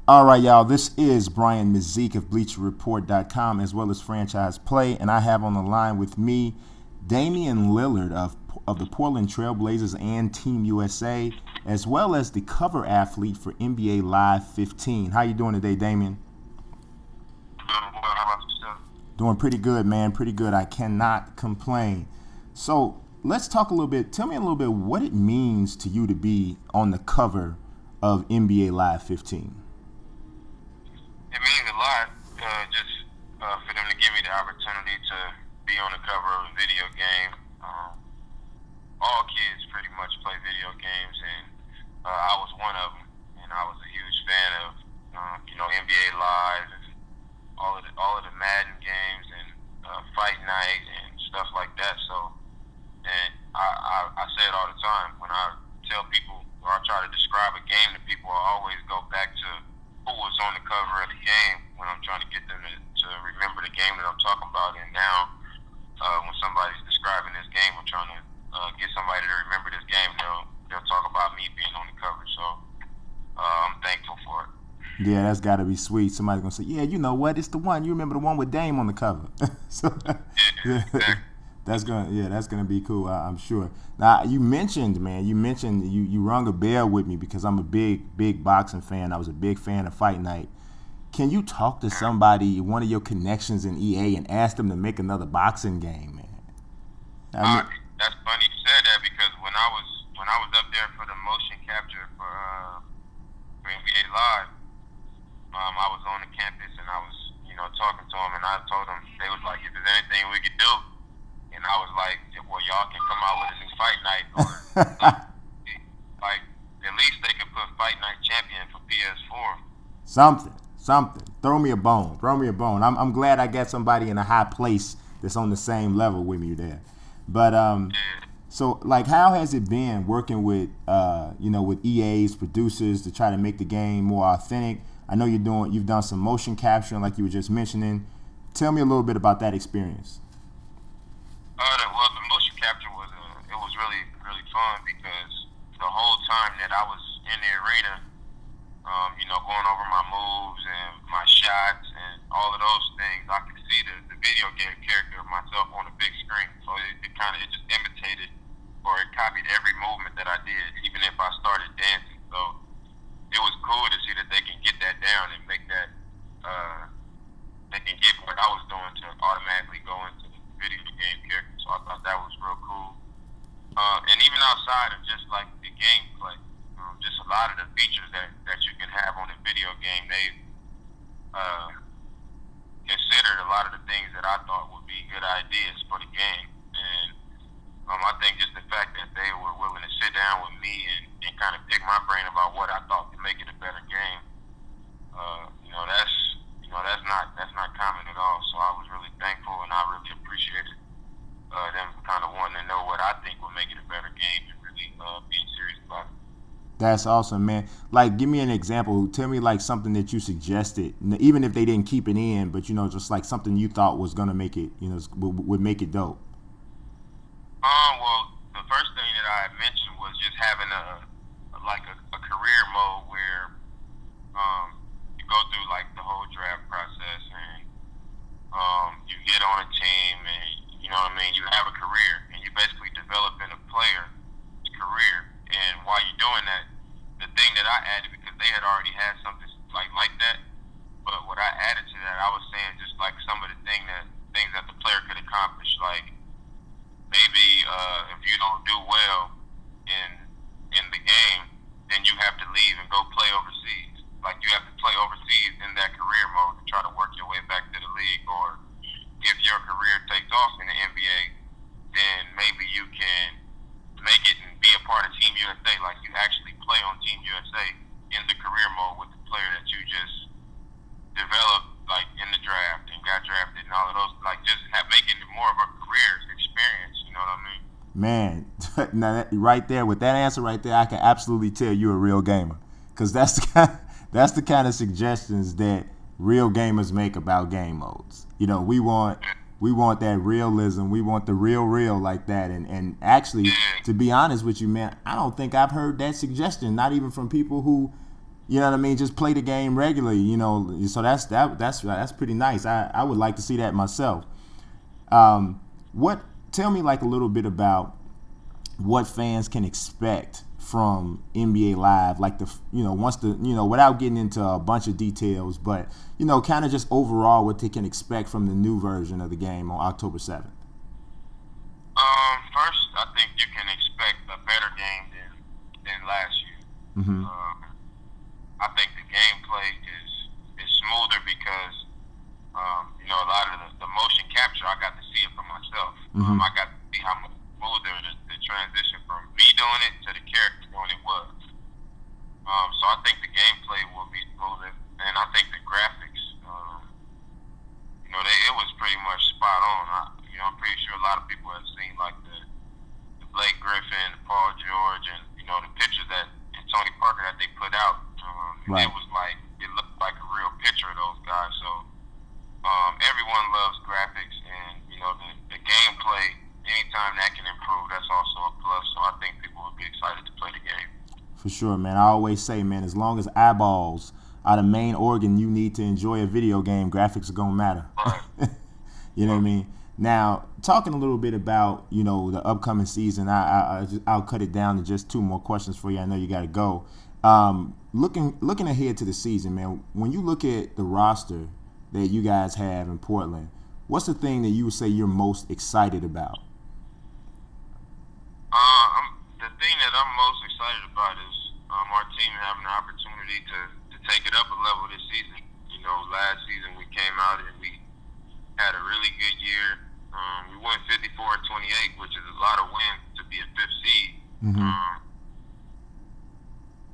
All right, y'all. This is Brian Mazik of BleacherReport.com as well as Franchise Play, and I have on the line with me Damian Lillard of the Portland Trailblazers and Team USA, as well as the cover athlete for NBA Live 15. How you doing today, Damian? Doing well. How about yourself? Doing pretty good, man. Pretty good. I cannot complain. So let's talk a little bit. Tell me a little bit what it means to you to be on the cover of NBA Live 15. It means a lot, for them to give me the opportunity to be on the cover of a video game. All kids pretty much play video games, and I was one of them. And I was a huge fan of, NBA Live and all of the Madden games and Fight Night and stuff like that. So, and I say it all the time when I tell people or I try to describe a game to people. I always go back to who was on the cover of the game when I'm trying to get them to remember the game that I'm talking about. And now, when somebody's describing this game, I'm trying to get somebody to remember this game. They'll talk about me being on the cover. So I'm thankful for it. Yeah, that's got to be sweet. Somebody's gonna say, "Yeah, you know what? It's the one. You remember the one with Dame on the cover." So, Yeah, exactly. that's gonna be cool. I'm sure. Now you mentioned you rung a bell with me because I'm a big boxing fan. I was a big fan of Fight Night. Can you talk to somebody, one of your connections in EA, and ask them to make another boxing game, man? That's funny you said that because when I was up there for the motion capture for NBA Live, I was on the campus and I was talking to them, and I told them, they was like, if there's anything we could do. And I was like, well, y'all can come out with a new Fight Night, or like at least they could put Fight Night Champion for PS4. Something. Throw me a bone. I'm glad I got somebody in a high place that's on the same level with me there. But so like, how has it been working with with EA's producers to try to make the game more authentic? I know you've done some motion capturing like you were just mentioning. Tell me a little bit about that experience. Well, the motion capture was really, really fun because the whole time that I was in the arena, going over my moves and my shots and all of those things, I could see the video game character of myself on the big screen. So it just imitated, or it copied every movement that I did, even if I started dancing. So it was cool to see that they can get that down and make that, they can get what I was doing to automatically go into the video game character. So I thought that was real cool. And even outside of just like the gameplay, just a lot of the features that you can have on a video game, they considered a lot of the things that I thought would be good ideas for the game. And I think just the fact that they were willing to sit down with me and kind of pick my brain about what I thought could make it a better game, that's not common at all. So I was really thankful, and I really appreciated them kind of wanting to know what I think would make it a better game and really being serious about it. That's awesome, man. Like, give me an example. Tell me like something that you suggested, even if they didn't keep it in, but just like something you thought was gonna make it, would make it dope. Well, the first thing that I had mentioned was just having a career mode where you go through like the whole draft process and you get on a team and you have a career and you basically developing a player's career. And while you're doing that, the thing that I added, because they had already had something like that, but what I added to that, I was saying just like some of the things that the player could accomplish, like maybe if you don't do well in the game, then you have to leave and go play overseas. Like you have to play overseas in that career mode to try to work your way back to the league. Or if your career takes off in the NBA, then maybe you can make it and be a part of Team USA. Like you actually play on Team USA in the career mode with the player that you just developed, like in the draft and got drafted and all of those. Like just making it more of a career experience. You know what I mean? Man, now right there with that answer right there, I can absolutely tell you're a real gamer, because that's the kind of suggestions that real gamers make about game modes. We want that realism. We want the real like that. And actually, to be honest with you, man, I don't think I've heard that suggestion, not even from people who, You know what I mean? Just play the game regularly. You know, so that's pretty nice. I would like to see that myself. Tell me like a little bit about what fans can expect from NBA Live, like without getting into a bunch of details, but kind of just overall what they can expect from the new version of the game on October 7th. First, I think you can expect a better game than last year. Mm-hmm. I think the gameplay is smoother because a lot of the motion capture, I got to see it for myself. Mm-hmm. I got to see how much smoother the transition from me doing it to the character doing it was. So I think the gameplay will be smoother, and I think the graphics, it was pretty much spot on. I'm pretty sure a lot of people have seen like the Blake Griffin, the Paul George, and the pictures and Tony Parker that they put out. Right. It looked like a real picture of those guys. So everyone loves graphics, and the gameplay. Anytime that can improve, that's also a plus. So I think people will be excited to play the game. For sure, man. I always say, man, as long as eyeballs are the main organ you need to enjoy a video game, graphics are gonna matter. Right. You know what I mean? Now, talking a little bit about the upcoming season, I'll cut it down to just two more questions for you. I know you got to go. Looking ahead to the season, man. When you look at the roster that you guys have in Portland, what's the thing that you would say you're most excited about? The thing that I'm most excited about is our team having the opportunity to take it up a level this season. Last season we came out and we had a really good year. We won 54-28, which is a lot of wins to be a fifth seed. Mm-hmm.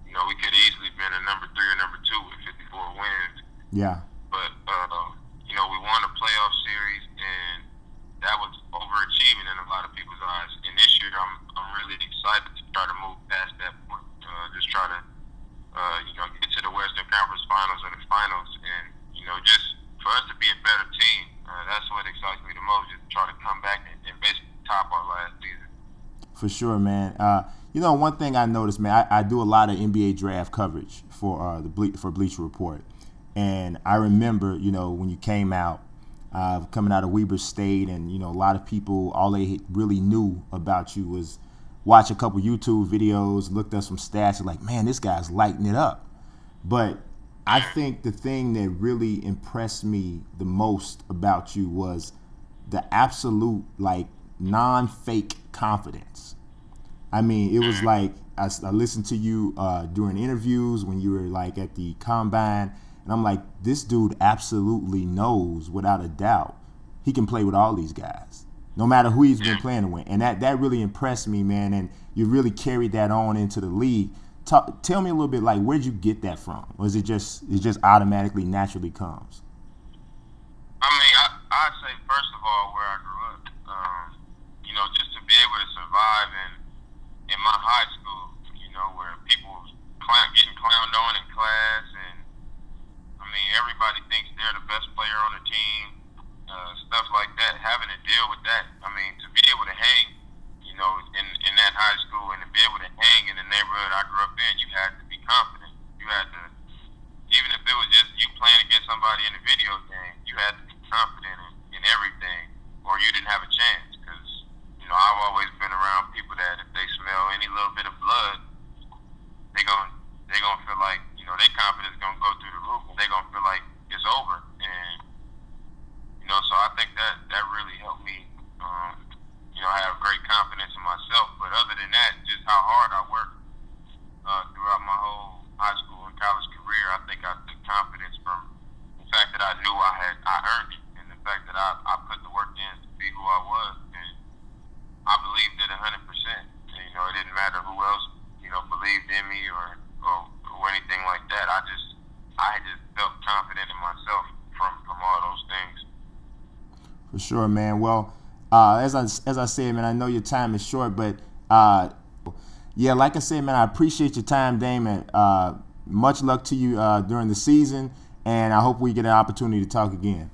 We could have easily been a number 3 or number 2 with 54 wins. Yeah. But we won a playoff series, and that was overachieving in a lot of people's eyes. And this year, I'm really excited to try to move past that point. Just try to get to the Western Conference Finals or the finals, and just for us to be a better team. That's what excites me the most. Just try to come back and basically top our last season. For sure, man. One thing I noticed, man, I do a lot of NBA draft coverage for Bleacher Report, and I remember, when you came out, coming out of Weber State, and a lot of people, all they really knew about you was watch a couple YouTube videos, looked up some stats, and like, man, this guy's lighting it up. But I think the thing that really impressed me the most about you was the absolute, non-fake confidence. I mean, it was like I listened to you during interviews when you were at the combine, and I'm like, this dude absolutely knows without a doubt he can play with all these guys, no matter who he's been playing with. And that really impressed me, man, and you really carried that on into the league. Tell me a little bit, where'd you get that from? Or is it just automatically, naturally comes? I mean, I'd say, first of all, where I grew up, just to be able to survive in my high school, where people getting clowned on in class, and, I mean, everybody thinks they're the best player on the team, stuff like that, having to deal with that. I mean, to be able to hang, in that high school, and to be able to hang in the neighborhood I grew up in, you had to be confident. You had to, even if it was just you playing against somebody in a video game, you had to be confident in everything, or you didn't have a chance. Because, I've always been around people that if they smell any little bit of blood, they gonna feel like, their confidence gonna go through the roof, and they gonna feel like it's over. And, so I think that really helped me, I have great confidence in myself. But other than that, just how hard I worked throughout my whole high school and college career, I think I took confidence from the fact that I knew I earned it, and the fact that I put the work in to be who I was, and I believed it 100%. And, it didn't matter who else, believed in me or anything like that. I just felt confident in myself from all those things. For sure, man. Well, as I said, man, I know your time is short, but yeah, like I said, man, I appreciate your time, Damon. Much luck to you during the season, and I hope we get an opportunity to talk again.